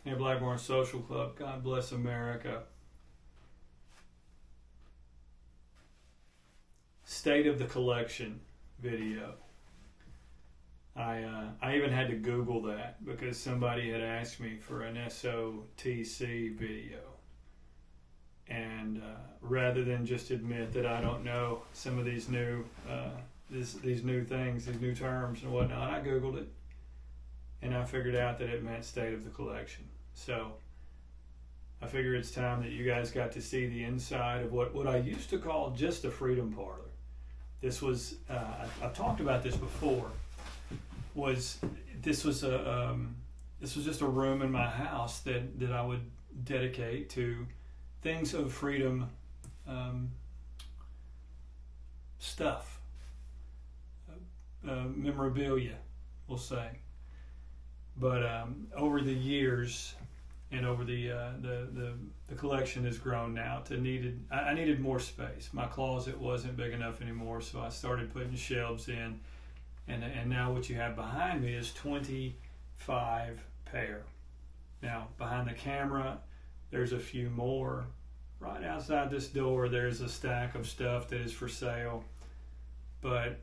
Hey, Blackburn Social Club. God bless America. State of the collection video. I even had to Google that because somebody had asked me for an SOTC video. And rather than just admit that I don't know some of these new these new things, these new terms and whatnot, I Googled it. And I figured out that it meant state of the collection. So I figure it's time that you guys got to see the inside of what I used to call just a freedom parlor. This was, I've talked about this before, this was just a room in my house that I would dedicate to things of freedom stuff, memorabilia, we'll say. But over the years and over the collection has grown now to I needed more space. My closet wasn't big enough anymore, so I started putting shelves in, and now what you have behind me is 25 pair. Now behind the camera there's a few more. Right outside this door there's a stack of stuff that is for sale, but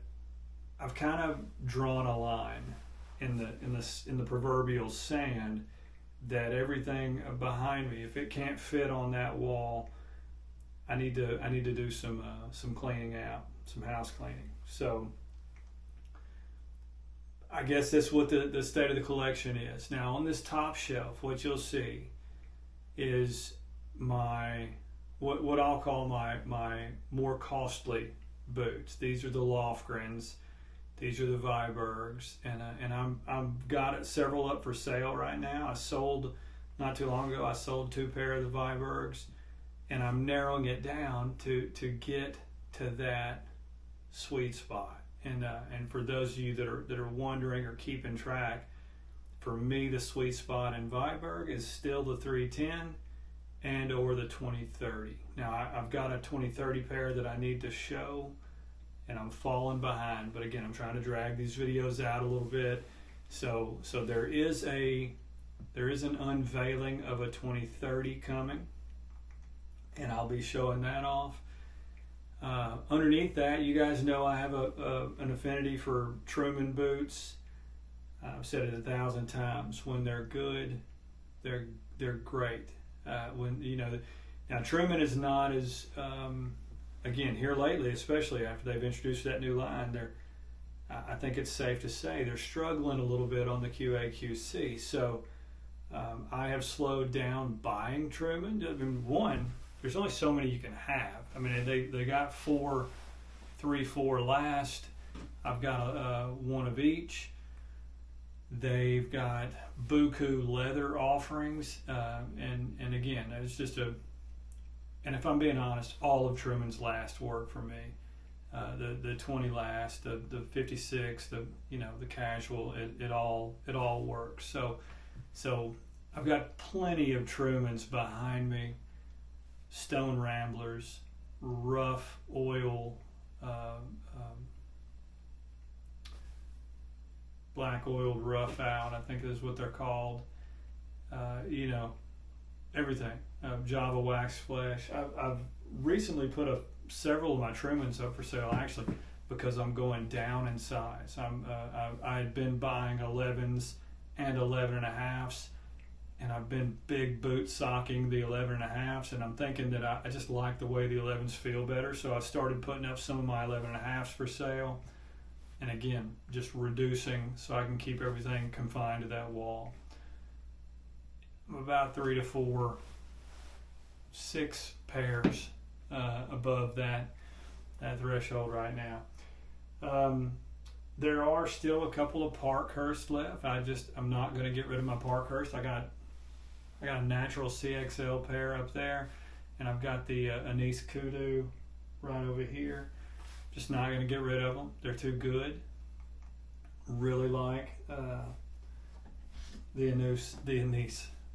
I've kind of drawn a line in the proverbial sand that everything behind me, if it can't fit on that wall, I need to do some cleaning out, some house cleaning. So I guess that's what the state of the collection is. Now on this top shelf, what you'll see is my what I'll call my more costly boots. These are the Lofgrens. These are the Vibergs, and I've got several up for sale right now. I sold, not too long ago, I sold 2 pair of the Vibergs, and I'm narrowing it down to get to that sweet spot. And for those of you that are wondering or keeping track, for me the sweet spot in Viberg is still the 310 and or the 2030. Now I've got a 2030 pair that I need to show, and I'm falling behind, but again, I'm trying to drag these videos out a little bit. So there is an unveiling of a 2030 coming, and I'll be showing that off. Underneath that, you guys know I have an affinity for Truman boots. I've said it 1,000 times. When they're good, they're great. Now Truman is not as again, here lately, especially after they've introduced that new line, I think it's safe to say they're struggling a little bit on the QA/QC. So I have slowed down buying Truman. I mean, one, there's only so many you can have. I mean, they got 4 last. I've got one of each. They've got buku leather offerings, and again, it's just and if I'm being honest, all of Truman's last work for me. The 20 last, the 56, the casual, it all works. So I've got plenty of Trumans behind me. Stone Ramblers, rough oil, black oiled rough out, I think is what they're called. Everything. Java wax flesh. I've recently put several of my Trumans up for sale, actually, because I'm going down in size. I had been buying 11s and 11.5s, and I've been big boot socking the 11.5s, and I'm thinking that I just like the way the 11s feel better, so I started putting up some of my 11.5s for sale, and again, just reducing so I can keep everything confined to that wall. I'm about 3 to 4, 6 pairs above that threshold right now. There are still a couple of Parkhurst left. I'm not going to get rid of my Parkhurst. I got a natural CXL pair up there, and I've got the Anise Kudu right over here. Just not going to get rid of them. They're too good. Really like the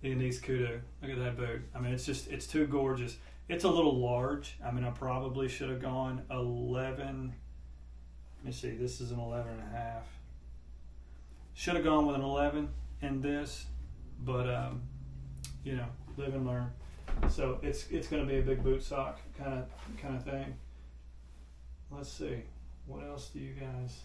Anise Kudu. Look at that boot. I mean, it's too gorgeous. It's a little large. I mean, I probably should have gone 11. Let me see. This is an 11.5. Should have gone with an 11 in this, but you know, live and learn. So it's going to be a big boot sock kind of thing. Let's see, what else do you guys?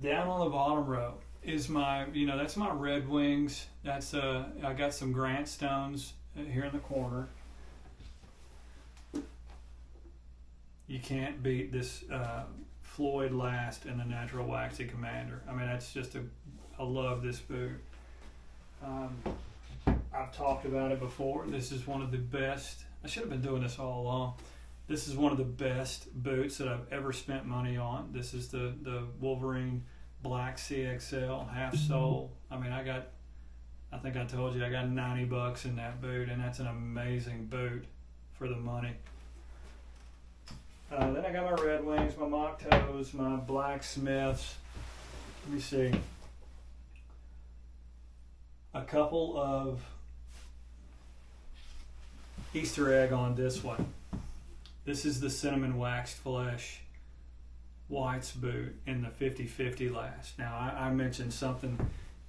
Down on the bottom row is my, that's my Red Wings. That's I got some Grant Stones here in the corner. You can't beat this Floyd Last and the Natural Waxy Commander. I mean, that's just I love this boot. I've talked about it before. This is one of the best. I should have been doing this all along. This is one of the best boots that I've ever spent money on. This is the Wolverine Black CXL half sole. I mean, I think I told you I got $90 in that boot, and that's an amazing boot for the money. Then I got my Red Wings, my Mock Toes, my Blacksmiths. Let me see. A couple of Easter egg on this one. This is the Cinnamon Waxed Flesh Whites boot in the 50/50 last. Now, I mentioned something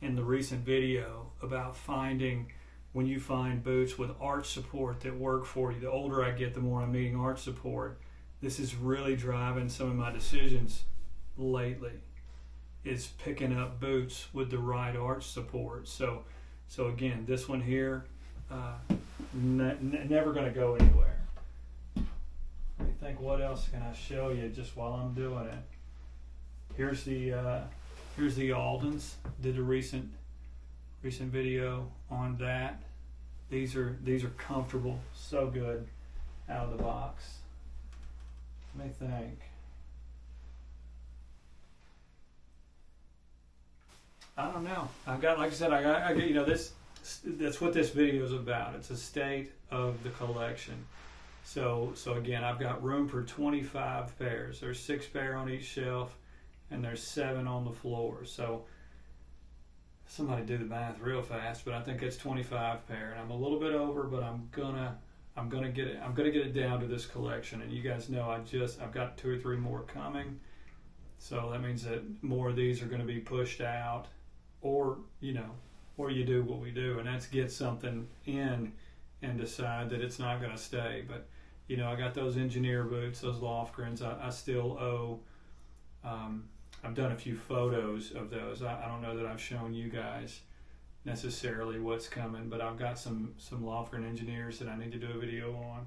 in the recent video about finding, when you find boots with arch support that work for you. The older I get, the more I'm needing arch support. This is really driving some of my decisions lately, is picking up boots with the right arch support. So again, this one here, never going to go anywhere. Let me think, what else can I show you just while I'm doing it? Here's the Aldens. Did a recent video on that. These are comfortable, so good out of the box. Let me think. I don't know. I've got, like I said, I got this. That's what this video is about. It's a state of the collection. So again, I've got room for 25 pairs. There's 6 pair on each shelf, and there's 7 on the floor. So somebody do the math real fast, but I think it's 25 pair, and I'm a little bit over, but I'm gonna get it down to this collection. And you guys know I've got 2 or 3 more coming. So that means that more of these are going to be pushed out, or you do what we do, and that's get something in and decide that it's not going to stay. But I got those engineer boots, those Lofgrens. I still owe. I've done a few photos of those. I don't know that I've shown you guys necessarily what's coming, but I've got some Lofgren engineers that I need to do a video on,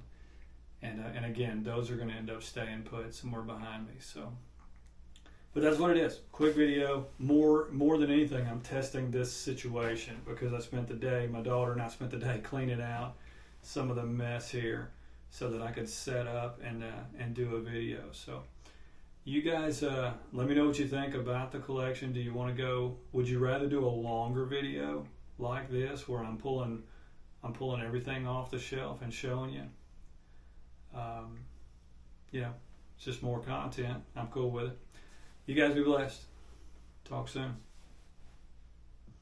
and again, those are going to end up staying put somewhere behind me. So, but that's what it is. Quick video. More than anything, I'm testing this situation because I spent the day, my daughter and I spent the day cleaning out some of the mess here so that I could set up and do a video. So you guys, let me know what you think about the collection. Do you want to go? Would you rather do a longer video like this where I'm pulling everything off the shelf and showing you? It's just more content. I'm cool with it. You guys be blessed. Talk soon.